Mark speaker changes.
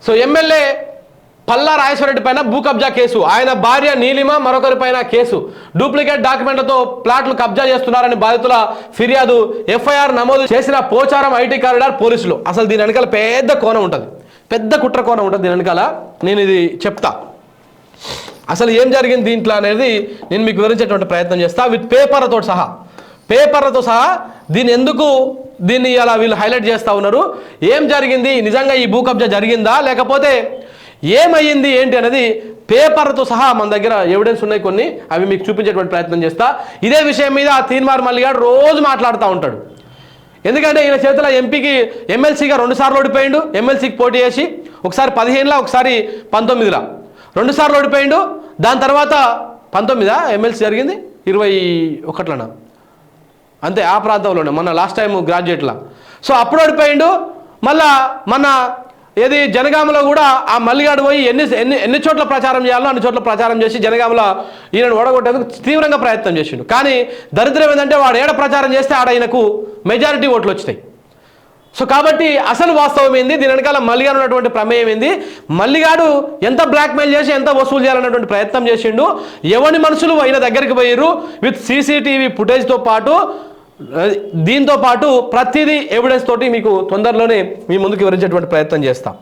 Speaker 1: So MLA Palla Rajeshwar Reddy పైన భూ కబ్జా కేసు, ఆయన భార్య నీలిమ మరొకరి పైన కేసు, డూప్లికేట్ డాక్యుమెంట్లతో ప్లాట్లు కబ్జా చేస్తున్నారని బాధితుల ఫిర్యాదు, ఎఫ్ఐఆర్ నమోదు చేసిన పోచారం ఐటీ కారిడార్ పోలీసులు. అసలు దీని వెనకాల పెద్ద కోణం ఉంటుంది, పెద్ద కుట్ర కోణం ఉంటుంది దీని వెనకాల. నేను ఇది చెప్తా, అసలు ఏం జరిగింది దీంట్లో అనేది నేను మీకు వివరించేటువంటి ప్రయత్నం చేస్తా విత్ పేపర్లతో సహా దీన్ని అలా వీళ్ళు హైలైట్ చేస్తూ ఉన్నారు. ఏం జరిగింది, నిజంగా ఈ భూ కబ్జా జరిగిందా లేకపోతే ఏమయ్యింది ఏంటి అనేది పేపర్తో సహా మన దగ్గర ఎవిడెన్స్ ఉన్నాయి కొన్ని, అవి మీకు చూపించేటువంటి ప్రయత్నం చేస్తా. ఇదే విషయం మీద తీన్మార్ మల్లిగాడు రోజు మాట్లాడుతూ ఉంటాడు. ఎందుకంటే ఈయన చేతిలో ఎమ్మెల్సీగా 2 సార్లు ఓడిపోయిండు. ఎమ్మెల్సీకి పోటీ చేసి ఒకసారి 15లో ఒకసారి 19లో 2 సార్లు ఓడిపోయిండు. దాని తర్వాత 19 ఎమ్మెల్సీ జరిగింది 21లోనా అంతే, ఆ ప్రాంతంలోనే మొన్న లాస్ట్ టైం గ్రాడ్యుయేట్లా. సో అప్పుడు ఓడిపోయిండు. మళ్ళా మన ఏది జనగామలో కూడా ఆ మల్లిగాడు పోయి ఎన్ని చోట్ల ప్రచారం చేయాలో అన్ని చోట్ల ప్రచారం చేసి జనగామలో ఈయనను ఓడగొట్టేందుకు తీవ్రంగా ప్రయత్నం చేసిండు. కానీ దరిద్రం ఏంటంటే వాడు ఏడ ప్రచారం చేస్తే ఆడ ఈయనకు మెజారిటీ ఓట్లు వచ్చినాయి. సో కాబట్టి అసలు వాస్తవం ఏంది, దీని వెనకాల మల్లిగాడు ఉన్నటువంటి ప్రమేయం ఏంది, మల్లిగాడు ఎంత బ్లాక్మెయిల్ చేసి ఎంత వసూలు చేయాలన్నటువంటి ప్రయత్నం చేసిండు, ఎవరి మనుషులు అయిన దగ్గరికి పోయిర్రు విత్ సీసీటీవీ ఫుటేజ్తో పాటు, దీంతో పాటు ప్రతిదీ ఎవిడెన్స్ తోటి మీకు తొందరలోనే మీ ముందుకు వివరించేటువంటి ప్రయత్నం చేస్తాం.